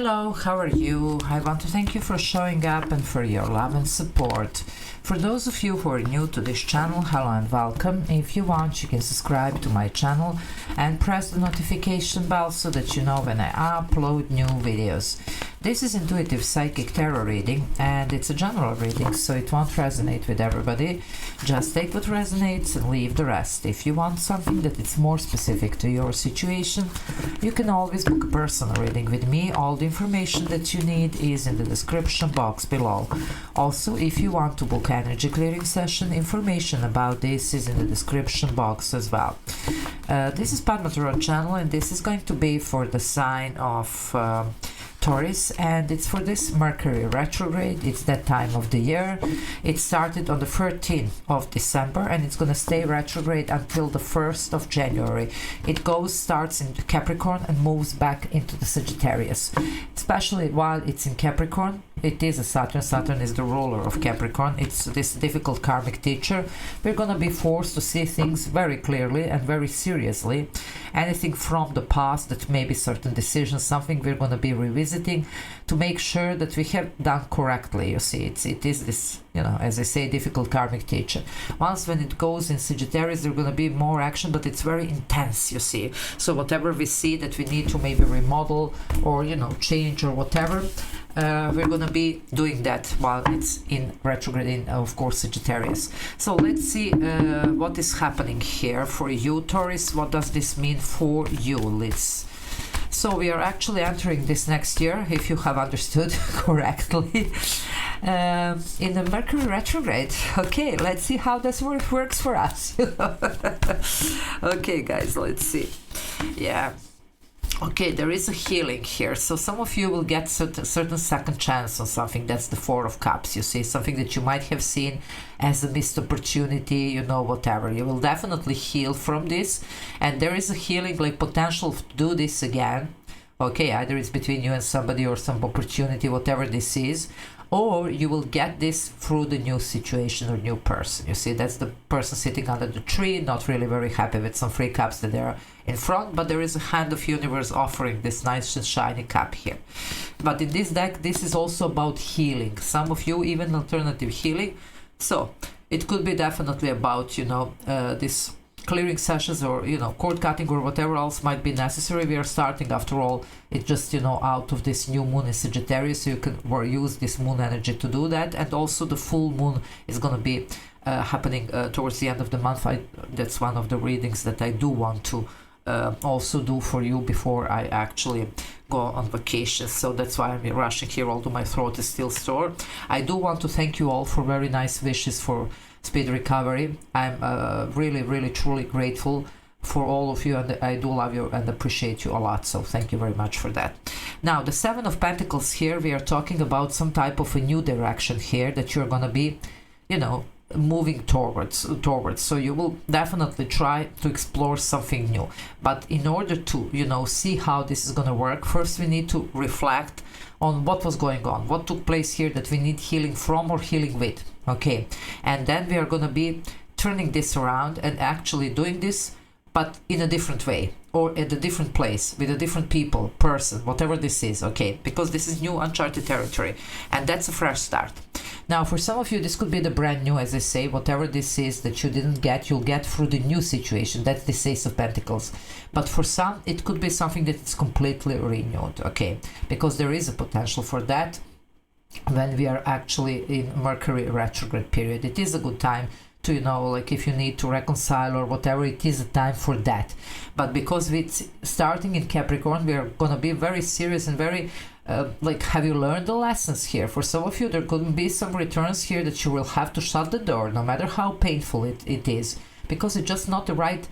Hello, how are you? I want to thank you for showing up and for your love and support. For those of you who are new to this channel, hello and welcome. If you want, you can subscribe to my channel and press the notification bell so that you know when I upload new videos. This is intuitive psychic tarot reading and it's a general reading, so it won't resonate with everybody. Just take what resonates and leave the rest. If you want something that is more specific to your situation, you can always book a personal reading with me. All the information that you need is in the description box below. Also, if you want to book energy clearing session, information about this is in the description box as well. This is Padma Tarot channel and this is going to be for the sign of Taurus, and it's for this Mercury retrograde. It's that time of the year. It started on the 13th of December and it's going to stay retrograde until the 1st of January. It starts in Capricorn and moves back into the Sagittarius. Especially while it's in Capricorn, it is a Saturn. Saturn is the ruler of Capricorn. It's this difficult karmic teacher. We're going to be forced to see things very clearly and very seriously. Anything from the past, that may be certain decisions, something we're going to be revisiting to make sure that we have done correctly. You see, it is this, as I say, difficult karmic teacher. Once when it goes in Sagittarius, there's going to be more action, but it's very intense, you see. So whatever we see that we need to maybe remodel or, change or whatever, we're going to be doing that while it's in retrograde in, of course, Sagittarius. So let's see what is happening here for you, Taurus. What does this mean for you? So we are actually entering this next year, if you have understood correctly, in the Mercury retrograde. Okay, let's see how this works for us. Okay, guys, let's see. Yeah. Okay, there is a healing here, so some of you will get certain second chance on something. That's the Four of Cups, you see, something that you might have seen as a missed opportunity, whatever. You will definitely heal from this, and there is a healing, like potential to do this again. Okay, either it's between you and somebody or some opportunity, whatever this is, or you will get this through the new situation or new person. You see, that's the person sitting under the tree, not really very happy with some free cups that are in front, but there is a hand of universe offering this nice and shiny cup here. But in this deck, this is also about healing. Some of you even alternative healing. So it could be definitely about, this clearing sessions or, cord cutting or whatever else might be necessary. We are starting, after all, it's just, out of this new moon in Sagittarius, so you can use this moon energy to do that. And also the full moon is going to be happening towards the end of the month. That's one of the readings that I do want to also do for you before I actually go on vacation. So that's why I'm rushing here, although my throat is still sore. I do want to thank you all for very nice wishes for speed recovery. I'm really truly grateful for all of you, and I do love you and appreciate you a lot, so thank you very much for that. Now the Seven of Pentacles here, we are talking about some type of a new direction here that you're gonna be moving towards. So you will definitely try to explore something new, but in order to see how this is going to work, first we need to reflect on what was going on, what took place here that we need healing from or healing with. Okay, and then we are going to be turning this around and actually doing this, but in a different way or at a different place with a different people, person, whatever this is. Okay, because this is new uncharted territory and that's a fresh start. Now for some of you, this could be the brand new, as I say, whatever this is that you didn't get, you'll get through the new situation. That's the Ace of Pentacles. But for some, it could be something that is completely renewed, okay, because there is a potential for that when we are actually in Mercury retrograde period. It is a good time to, like if you need to reconcile or whatever, it is a time for that. But because it's starting in Capricorn, we are going to be very serious and very have you learned the lessons here? For some of you, there could be some returns here that you will have to shut the door, no matter how painful it is, because it's just not the right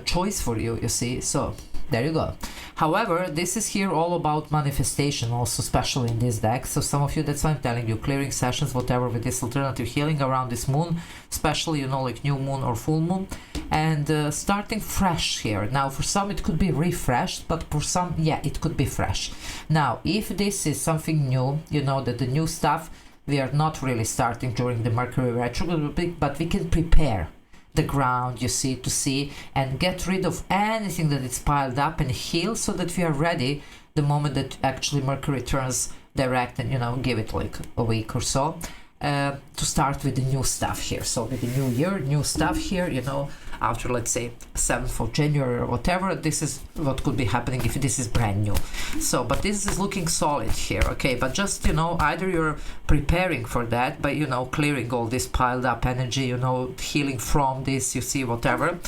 choice for you, you see. So there you go. However, this is here all about manifestation also, especially in this deck. So some of you, that's why I'm telling you, clearing sessions, whatever, with this alternative healing around this moon, especially, like new moon or full moon, and starting fresh here. Now for some it could be refreshed, but for some, yeah, it could be fresh. Now if this is something new, that the new stuff, we are not really starting during the Mercury retrograde, but we can prepare the ground, you see, to see and get rid of anything that is piled up and heal, so that we are ready the moment that actually Mercury turns direct, and, you know, give it like a week or so. To start with the new stuff here. So with the new year, new stuff here, you know, after, let's say, 7th of January or whatever, this is what could be happening if this is brand new. So, but this is looking solid here, okay? But just, you know, either you're preparing for that by, you know, clearing all this piled up energy, you know, healing from this, you see, whatever.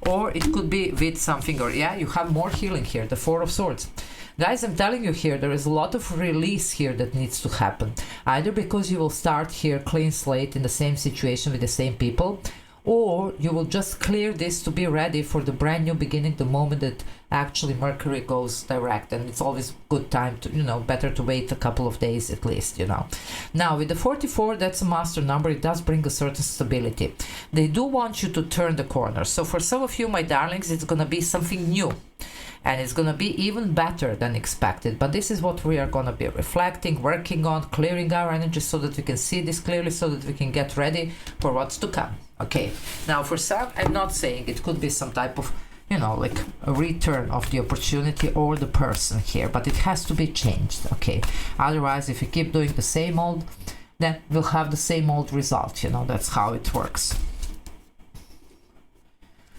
Or it could be with something, or yeah, you have more healing here, the Four of Swords. Guys, I'm telling you here, there is a lot of release here that needs to happen. Either because you will start here clean slate in the same situation with the same people, or you will just clear this to be ready for the brand new beginning the moment that actually Mercury goes direct. And it's always good time to, you know, better to wait a couple of days at least, you know. Now with the 44, that's a master number. It does bring a certain stability. They do want you to turn the corner. So for some of you, my darlings, it's gonna be something new. And it's going to be even better than expected. But this is what we are going to be reflecting, working on, clearing our energy so that we can see this clearly, so that we can get ready for what's to come. Okay, now for some, I'm not saying it could be some type of, you know, like a return of the opportunity or the person here, but it has to be changed. Okay, otherwise, if you keep doing the same old, then we'll have the same old result. You know, that's how it works.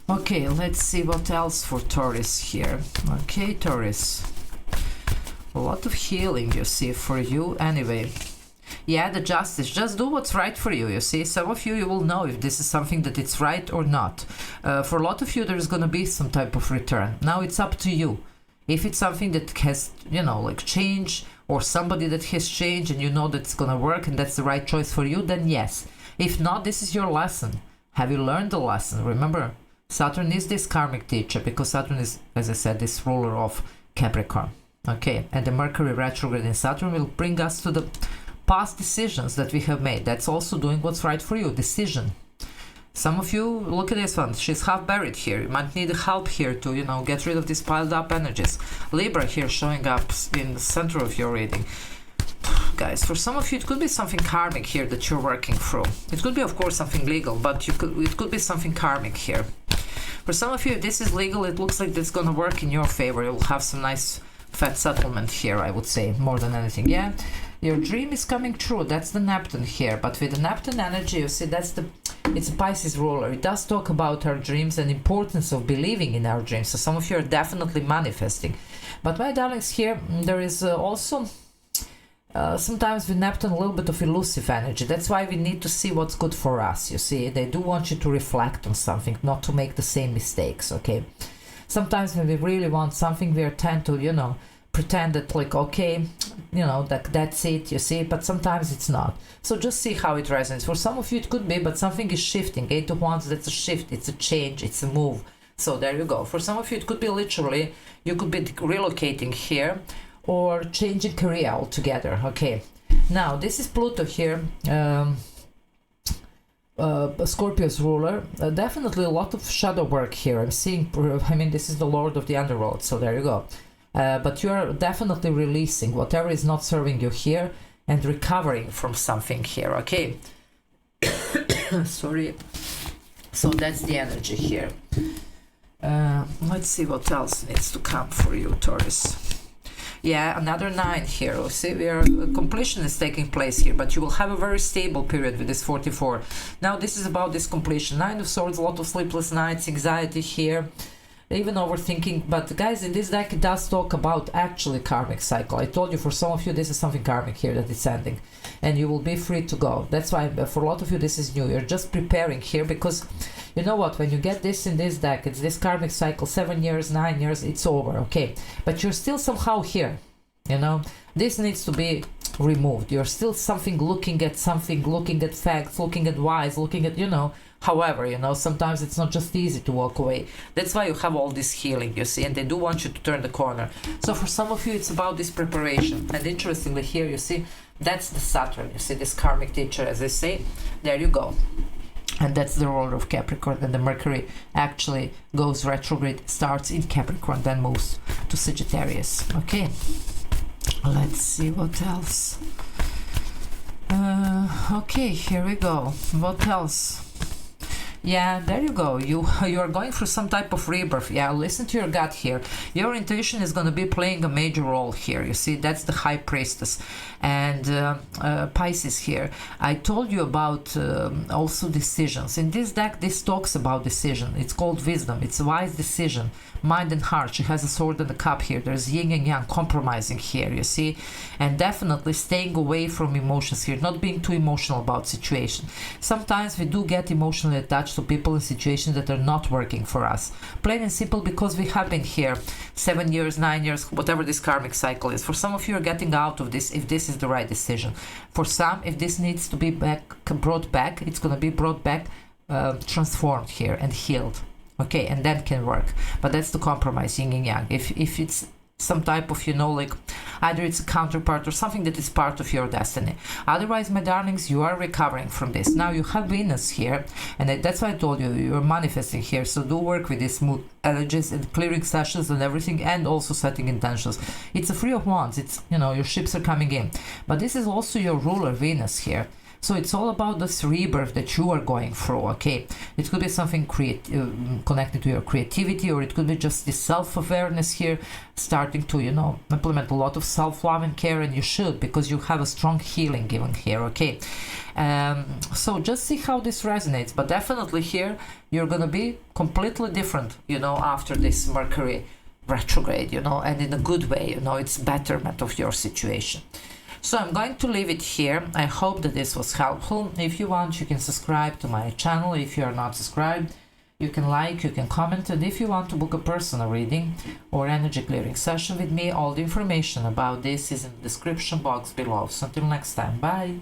Okay, let's see what else for Taurus here. Okay, Taurus. A lot of healing, you see, for you. Anyway, yeah, the Justice. Just do what's right for you, you see. Some of you, you will know if this is something that it's right or not. For a lot of you, there's going to be some type of return. Now it's up to you. If it's something that has, you know, like change, or somebody that has changed and you know that it's going to work and that's the right choice for you, then yes. If not, this is your lesson. Have you learned the lesson? Remember, Saturn is this karmic teacher, because Saturn is, as I said, this ruler of Capricorn. Okay, and the Mercury retrograde in Saturn will bring us to the past decisions that we have made. That's also doing what's right for you, decision. Some of you, look at this one, she's half buried here. You might need help here to, you know, get rid of these piled up energies. Libra here showing up in the center of your reading. Guys, for some of you, it could be something karmic here that you're working through. It could be, of course, something legal, but it could be something karmic here. For some of you, if this is legal, it looks like it's going to work in your favor. You'll have some nice fat settlement here, I would say, more than anything. Yeah, your dream is coming true. That's the Neptune here. But with the Neptune energy, you see, it's a Pisces ruler. It does talk about our dreams and importance of believing in our dreams. So some of you are definitely manifesting. But my darlings, here, there is also... sometimes with Neptune a little bit of elusive energy. That's why we need to see what's good for us. You see, they do want you to reflect on something, not to make the same mistakes. Okay, sometimes when we really want something, we tend to, you know, pretend that, like, okay, you know, that's it, you see, but sometimes it's not. So just see how it resonates. For some of you it could be, but something is shifting. 8 of Wands, that's a shift, it's a change, it's a move. So there you go. For some of you it could be literally, you could be relocating here, or changing career altogether. Okay, now this is Pluto here, Scorpio's ruler. Definitely a lot of shadow work here. I'm seeing, I mean, this is the Lord of the Underworld, so there you go. But you are definitely releasing whatever is not serving you here and recovering from something here. Okay, sorry. So that's the energy here. Let's see what else needs to come for you, Taurus. Yeah, another 9 here. See, completion is taking place here, but you will have a very stable period with this 44. Now, this is about this completion. 9 of Swords, a lot of sleepless nights, anxiety here, even overthinking. But guys, in this deck, it does talk about actually karmic cycle. I told you, for some of you, this is something karmic here that it's ending, and you will be free to go. That's why for a lot of you, this is new. You're just preparing here, because you know what, when you get this in this deck, it's this karmic cycle, 7 years, 9 years, it's over. Okay, but you're still somehow here, you know. This needs to be removed. You're still looking at facts, looking at whys, looking at, you know. However, you know, sometimes it's not just easy to walk away. That's why you have all this healing, you see, and they do want you to turn the corner. So for some of you, it's about this preparation. And interestingly here, you see, that's the Saturn, you see, this karmic teacher, as I say. There you go. And that's the ruler of Capricorn. And the Mercury actually goes retrograde, starts in Capricorn, then moves to Sagittarius. Okay, let's see what else. Okay, here we go. What else? Yeah, there you go. You are going through some type of rebirth. Yeah, listen to your gut here. Your intuition is going to be playing a major role here. You see, that's the High Priestess. And Pisces here. I told you about also decisions. In this deck, this talks about decision. It's called wisdom. It's a wise decision. Mind and heart. She has a sword and a cup here. There's yin and yang, compromising here, you see. And definitely staying away from emotions here. Not being too emotional about situation. Sometimes we do get emotionally attached to people in situations that are not working for us. Plain and simple, because we have been here 7 years, 9 years, whatever this karmic cycle is. For some of you are getting out of this if this is the right decision. For some, if this needs to be brought back, it's going to be brought back, transformed here and healed. Okay, and that can work. But that's the compromise, yin and yang. If it's some type of, you know, like either it's a counterpart or something that is part of your destiny. Otherwise, my darlings, you are recovering from this. Now you have Venus here, and that's why I told you you're manifesting here. So do work with these mood energies and clearing sessions and everything, and also setting intentions. It's a Three of Wands. It's, you know, your ships are coming in. But this is also your ruler, Venus here. So it's all about this rebirth that you are going through, okay? It could be something connected to your creativity, or it could be just this self-awareness here, starting to, you know, implement a lot of self-love and care, and you should, because you have a strong healing given here, okay? So just see how this resonates, but definitely here, you're gonna be completely different, you know, after this Mercury retrograde, you know, and in a good way, you know, it's betterment of your situation. So I'm going to leave it here. I hope that this was helpful. If you want, you can subscribe to my channel. If you are not subscribed, you can like, you can comment. And if you want to book a personal reading or energy clearing session with me, all the information about this is in the description box below. So until next time, bye.